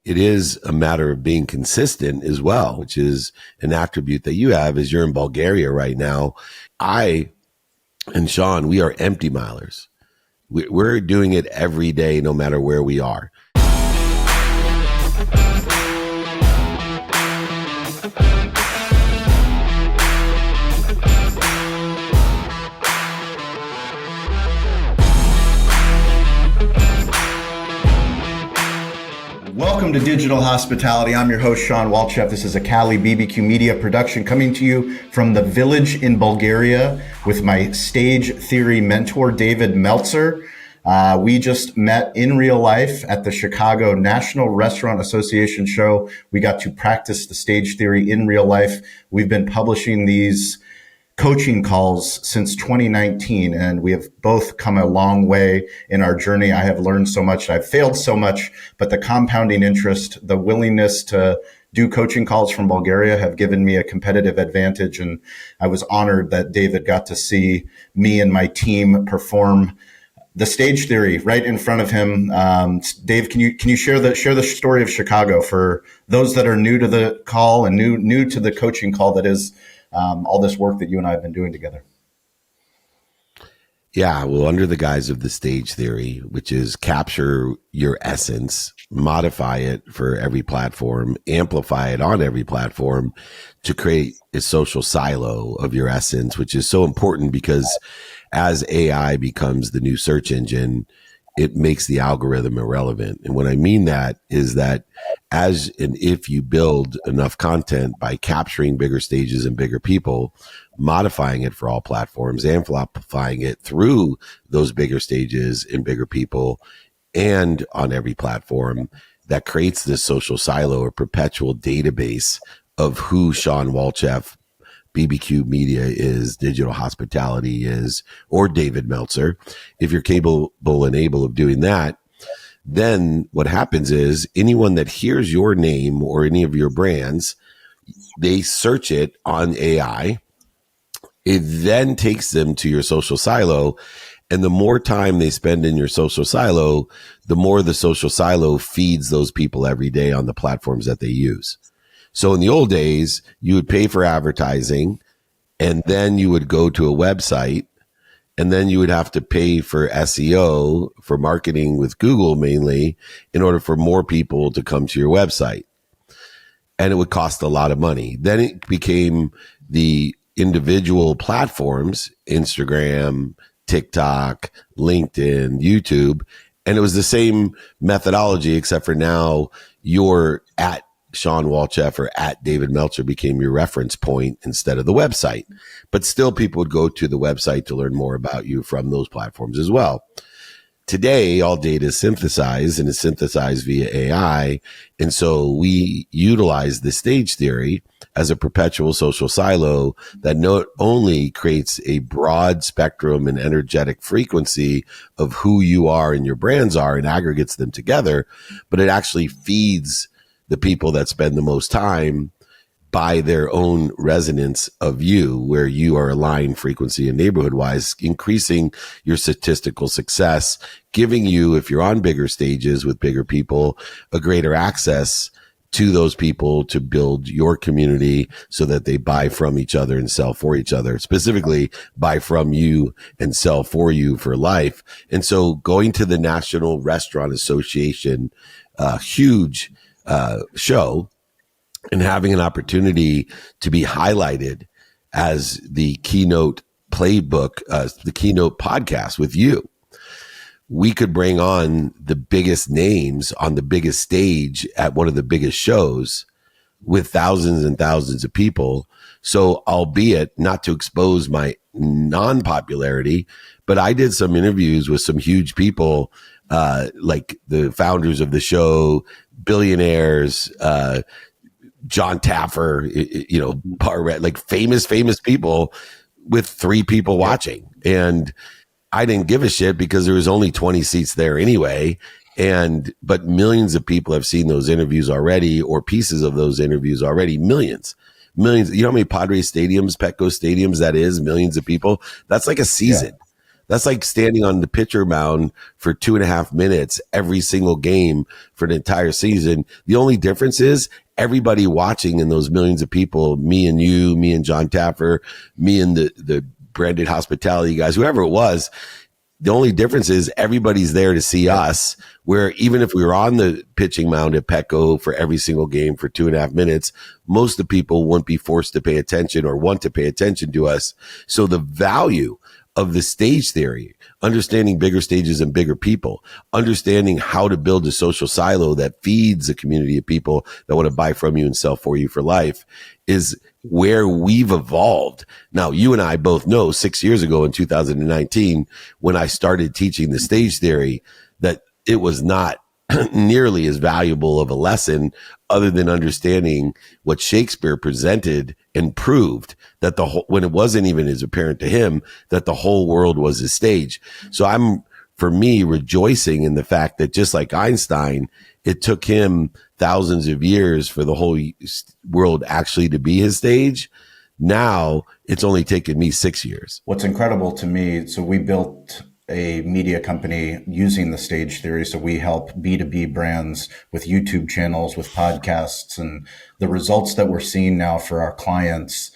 it is a matter of being consistent as well, which is an attribute that you have as you're in Bulgaria right now. I and Shawn, we are empty milers. We're doing it every day, no matter where we are. Welcome to Digital Hospitality. I'm your host, Shawn Walchef. This is a Cali BBQ Media production coming to you from the village in Bulgaria with my stage theory mentor, David Meltzer. We just met in real life at the Chicago National Restaurant Association show. We got to practice the stage theory in real life. We've been publishing these coaching calls since 2019, and we have both come a long way in our journey. I have learned so much. I've failed so much, but the compounding interest, the willingness to do coaching calls from Bulgaria have given me a competitive advantage. And I was honored that David got to see me and my team perform the stage theory right in front of him. Dave, can you share the story of Chicago for those that are new to the call and new to the coaching call that is all this work that you and I have been doing together? Yeah, well, under the guise of the stage theory, which is capture your essence, modify it for every platform, amplify it on every platform to create a social silo of your essence, which is so important because as AI becomes the new search engine, it makes the algorithm irrelevant. And what I mean that is that as and if you build enough content by capturing bigger stages and bigger people, modifying it for all platforms, amplifying it through those bigger stages and bigger people and on every platform, that creates this social silo or perpetual database of who Shawn Walchef, BBQ Media is, Digital Hospitality is, or David Meltzer. If you're capable and able of doing that, then what happens is anyone that hears your name or any of your brands, they search it on AI. It then takes them to your social silo. And the more time they spend in your social silo, the more the social silo feeds those people every day on the platforms that they use. So in the old days, you would pay for advertising and then you would go to a website and then you would have to pay for SEO, for marketing with Google mainly, in order for more people to come to your website. And it would cost a lot of money. Then it became the individual platforms, Instagram, TikTok, LinkedIn, YouTube. And it was the same methodology, except for now you're at Shawn Walchef or at David Meltzer became your reference point instead of the website. But still people would go to the website to learn more about you from those platforms as well. Today, all data is synthesized and is synthesized via AI. And so we utilize the stage theory as a perpetual social silo that not only creates a broad spectrum and energetic frequency of who you are and your brands are and aggregates them together, but it actually feeds the people that spend the most time by their own resonance of you, where you are aligned frequency and neighborhood wise, increasing your statistical success, giving you, if you're on bigger stages with bigger people, a greater access to those people to build your community so that they buy from each other and sell for each other, specifically buy from you and sell for you for life. And so going to the National Restaurant Association, huge show, and having an opportunity to be highlighted as the keynote playbook, the keynote podcast with you. We could bring on the biggest names on the biggest stage at one of the biggest shows with thousands and thousands of people. So albeit not to expose my non-popularity, but I did some interviews with some huge people, like the founders of the show, billionaires, John Taffer, like famous people with 3 people watching. And I didn't give a shit because there was only 20 seats there anyway. But millions of people have seen those interviews already, or pieces of those interviews already. Millions. You know how many Padres stadiums, Petco stadiums that is? Millions of people. That's like a season. That's like standing on the pitcher mound for 2.5 minutes every single game for an entire season. The only difference is everybody watching and those millions of people, me and you, me and John Taffer, me and the branded hospitality guys, whoever it was, the only difference is everybody's there to see us, where even if we were on the pitching mound at Petco for every single game for 2.5 minutes, most of the people wouldn't be forced to pay attention or want to pay attention to us. So the value of the stage theory, understanding bigger stages and bigger people, understanding how to build a social silo that feeds a community of people that want to buy from you and sell for you for life, is where we've evolved. Now, you and I both know 6 years ago in 2019, when I started teaching the stage theory, that it was not nearly as valuable of a lesson, other than understanding what Shakespeare presented and proved that the whole, when it wasn't even as apparent to him, that the whole world was a stage. So I'm, for me, rejoicing in the fact that just like Einstein, it took him thousands of years for the whole world actually to be his stage. Now it's only taken me 6 years. What's incredible to me, so we built a media company using the stage theory. So we help B2B brands with YouTube channels, with podcasts, and the results that we're seeing now for our clients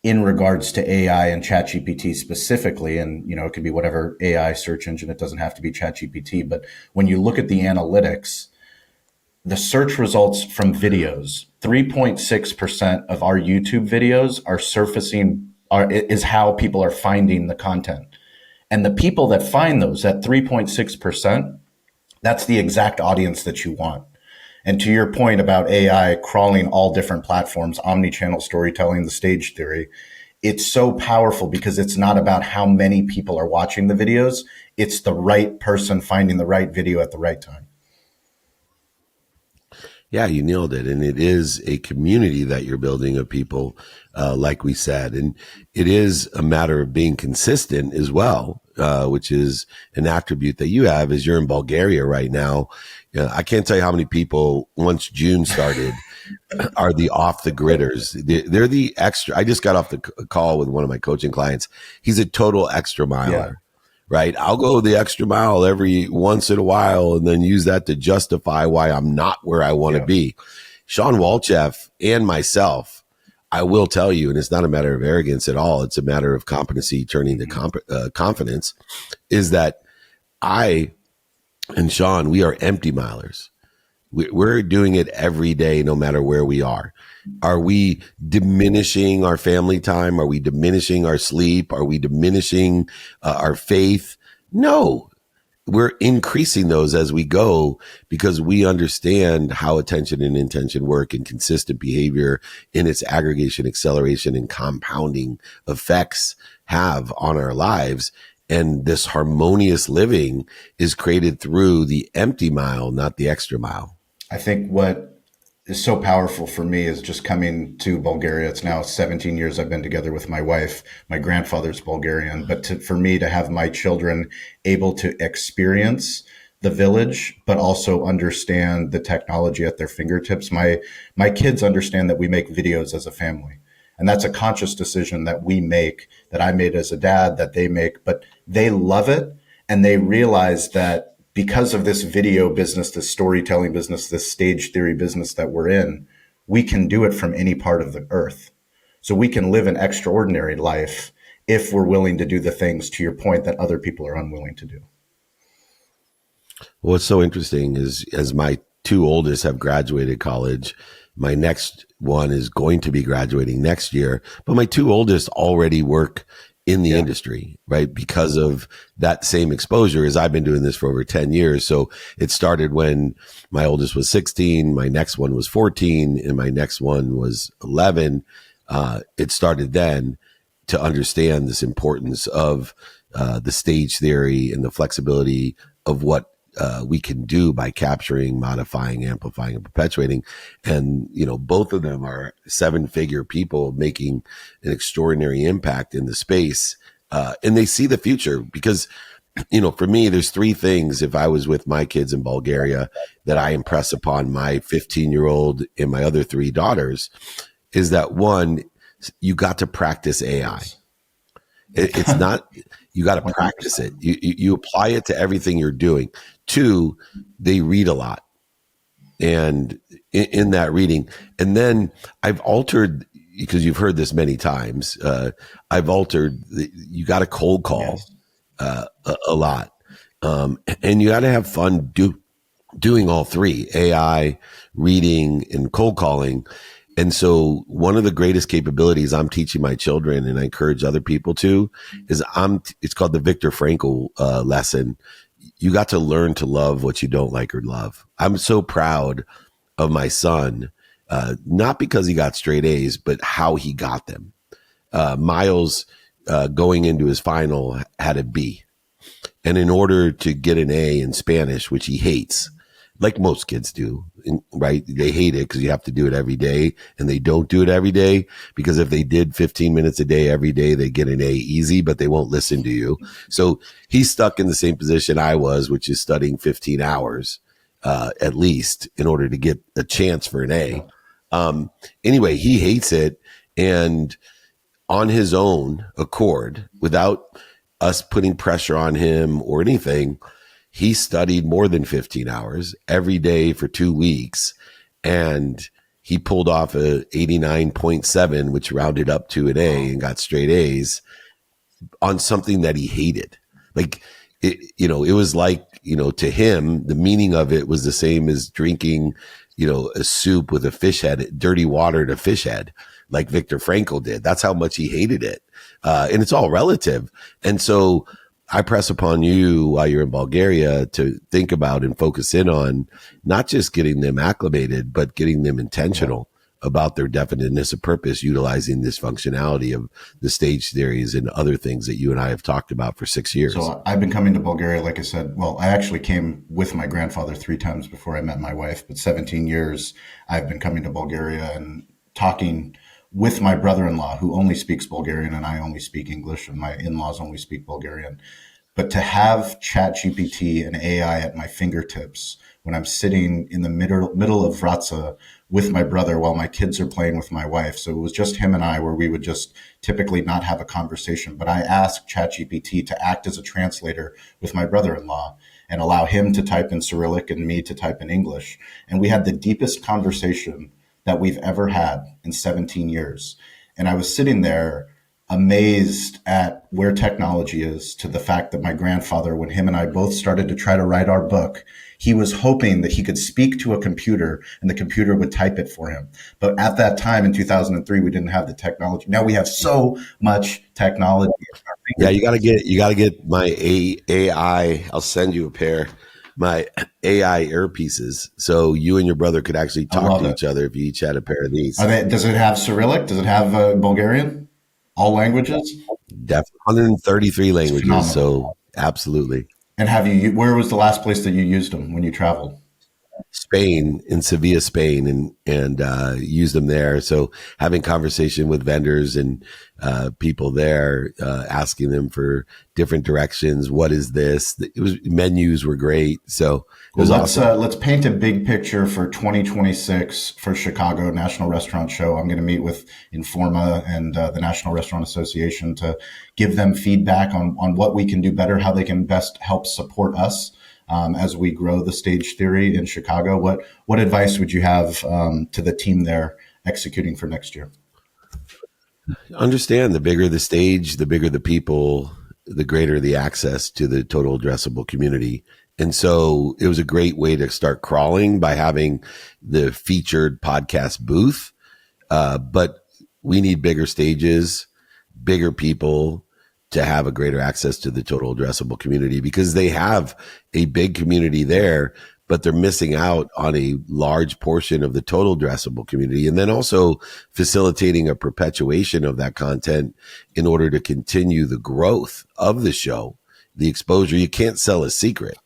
in regards to AI and ChatGPT specifically. And, you know, it could be whatever AI search engine. It doesn't have to be ChatGPT. But when you look at the analytics, the search results from videos, 3.6% of our YouTube videos are surfacing, is how people are finding the content. And the people that find those, at 3.6%, that's the exact audience that you want. And to your point about AI crawling all different platforms, omni-channel storytelling, the stage theory, it's so powerful because it's not about how many people are watching the videos. It's the right person finding the right video at the right time. Yeah, you nailed it. And it is a community that you're building of people, like we said. And it is a matter of being consistent as well, which is an attribute that you have as you're in Bulgaria right now. I can't tell you how many people, once June started, are the off the gridders. They're the extra. I just got off the call with one of my coaching clients. He's a total extra miler. Yeah. Right. I'll go the extra mile every once in a while and then use that to justify why I'm not where I want to be. Shawn Walchef and myself, I will tell you, and it's not a matter of arrogance at all. It's a matter of competency turning to confidence, is that I and Shawn, we are empty milers. We're doing it every day, no matter where we are. Are we diminishing our family time? Are we diminishing our sleep? Are we diminishing our faith? No, we're increasing those as we go because we understand how attention and intention work and consistent behavior in its aggregation, acceleration, and compounding effects have on our lives. And this harmonious living is created through the empty mile, not the extra mile. I think what is so powerful for me is just coming to Bulgaria. It's now 17 years I've been together with my wife. My grandfather's Bulgarian, but for me to have my children able to experience the village, but also understand the technology at their fingertips. My kids understand that we make videos as a family. And that's a conscious decision that we make, that I made as a dad, that they make, but they love it. And they realize that because of this video business, this storytelling business, this stage theory business that we're in, we can do it from any part of the earth. So we can live an extraordinary life if we're willing to do the things, to your point, that other people are unwilling to do. What's so interesting is, as my two oldest have graduated college, my next one is going to be graduating next year, but my two oldest already work in the industry, right? Because of that same exposure, as I've been doing this for over 10 years. So it started when my oldest was 16, my next one was 14, and my next one was 11. It started then to understand this importance of the stage theory and the flexibility of what we can do by capturing, modifying, amplifying, and perpetuating. And, you know, both of them are 7-figure people making an extraordinary impact in the space. And they see the future because, you know, for me, there's 3 things, if I was with my kids in Bulgaria, that I impress upon my 15-year-old and my other 3 daughters, is that 1, you got to practice AI. It's not, You got to practice it. You apply it to everything you're doing. Two, they read a lot, and in that reading, and then I've altered, because you've heard this many times. I've altered. You got to cold call a lot, and you got to have fun doing all three: AI, reading, and cold calling. And so one of the greatest capabilities I'm teaching my children, and I encourage other people to, is it's called the Viktor Frankl lesson. You got to learn to love what you don't like or love. I'm so proud of my son, not because he got straight A's, but how he got them. Miles, going into his final, had a B. And in order to get an A in Spanish, which he hates, like most kids do, right? They hate it because you have to do it every day, and they don't do it every day, because if they did 15 minutes a day every day, they get an A easy, but they won't listen to you. So he's stuck in the same position I was, which is studying 15 hours at least in order to get a chance for an A. Anyway, he hates it, and on his own accord, without us putting pressure on him or anything, he studied more than 15 hours every day for 2 weeks, and he pulled off a 89.7, which rounded up to an A, and got straight A's on something that he hated. Like, it was like, to him, the meaning of it was the same as drinking, a soup with a fish head, dirty water to fish head, like Viktor Frankl did. That's how much he hated it. And it's all relative. And so I press upon you while you're in Bulgaria to think about and focus in on not just getting them acclimated, but getting them intentional about their definiteness of purpose, utilizing this functionality of the stage theories and other things that you and I have talked about for 6 years. So I've been coming to Bulgaria, like I said, well, I actually came with my grandfather 3 times before I met my wife, but 17 years I've been coming to Bulgaria and talking with my brother-in-law, who only speaks Bulgarian, and I only speak English, and my in-laws only speak Bulgarian. But to have ChatGPT and AI at my fingertips when I'm sitting in the middle of Vratsa with my brother while my kids are playing with my wife. So it was just him and I, where we would just typically not have a conversation. But I asked ChatGPT to act as a translator with my brother-in-law and allow him to type in Cyrillic and me to type in English. And we had the deepest conversation that we've ever had in 17 years. And I was sitting there amazed at where technology is, to the fact that my grandfather, when him and I both started to try to write our book, he was hoping that he could speak to a computer and the computer would type it for him. But at that time in 2003, we didn't have the technology. Now we have so much technology. Yeah, you got to get my AI. I'll send you a pair. My AI earpieces, so you and your brother could actually talk to each other if you each had a pair of these. Does it have Cyrillic? Does it have Bulgarian? All languages? Definitely 133 languages. So absolutely. And where was the last place that you used them when you traveled? Spain, in Sevilla, Spain, and used them there. So having conversation with vendors and people there, asking them for different directions. What is this? Menus were great. So it was awesome. Let's paint a big picture for 2026 for Chicago National Restaurant Show. I'm going to meet with Informa and the National Restaurant Association to give them feedback on what we can do better, how they can best help support us as we grow the stage theory in Chicago. What advice would you have to the team there executing for next year? Understand, the bigger the stage, the bigger the people, the greater the access to the total addressable community. And so it was a great way to start crawling by having the featured podcast booth. But we need bigger stages, bigger people to have a greater access to the total addressable community, because they have a big community there, but they're missing out on a large portion of the total addressable community. And then also facilitating a perpetuation of that content in order to continue the growth of the show, the exposure. You can't sell a secret.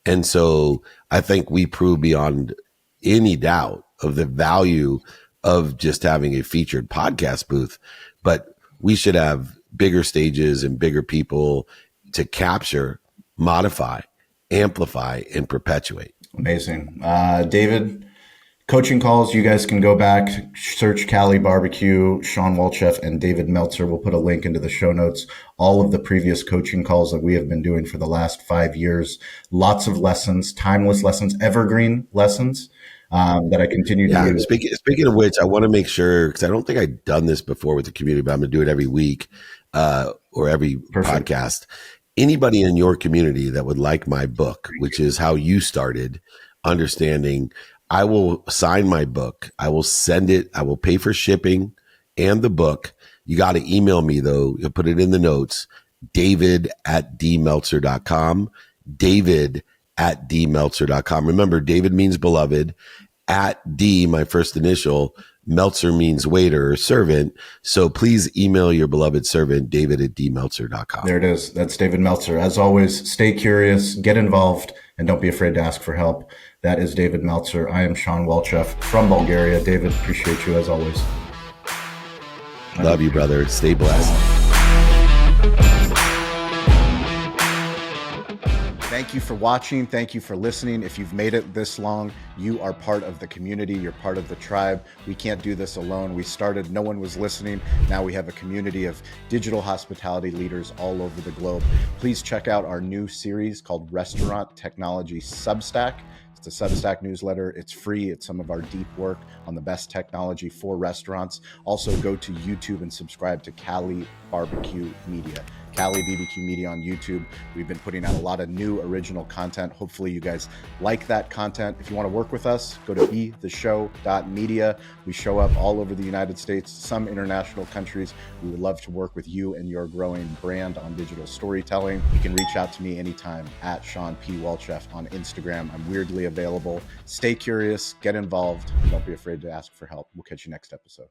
And so I think we prove beyond any doubt of the value of just having a featured podcast booth, but we should have bigger stages and bigger people to capture, modify, amplify, and perpetuate. Amazing. David, coaching calls. You guys can go back, search Cali Barbecue, Shawn Walchef, and David Meltzer. We'll put a link into the show notes. All of the previous coaching calls that we have been doing for the last 5 years. Lots of lessons, timeless lessons, evergreen lessons that I continue to Yeah. use. Speaking of which, I want to make sure, because I don't think I've done this before with the community, but I'm going to do it every week or every podcast. Anybody in your community that would like my book, which is how you started understanding, I will sign my book. I will send it. I will pay for shipping and the book. You got to email me though. You'll put it in the notes, david@dmeltzer.com, david@dmeltzer.com. Remember, David means beloved. At D, my first initial, Meltzer means waiter or servant. So please email your beloved servant, david@dmeltzer.com. There it is. That's David Meltzer. As always, stay curious, get involved, and don't be afraid to ask for help. That is David Meltzer. I am Shawn Walchef from Bulgaria. David, appreciate you as always. Love you, brother. Stay blessed. Thank you for watching. Thank you for listening. If you've made it this long, you are part of the community. You're part of the tribe. We can't do this alone. We started, no one was listening. Now we have a community of digital hospitality leaders all over the globe. Please check out our new series called Restaurant Technology Substack. It's a Substack newsletter. It's free. It's some of our deep work on the best technology for restaurants. Also go to YouTube and subscribe to Cali Barbecue Media. Cali BBQ Media on YouTube. We've been putting out a lot of new original content. Hopefully you guys like that content. If you want to work with us, go to betheshow.media. We show up all over the United States, some international countries. We would love to work with you and your growing brand on digital storytelling. You can reach out to me anytime at Shawn P. Walchef on Instagram. I'm weirdly available. Stay curious, get involved, and don't be afraid to ask for help. We'll catch you next episode.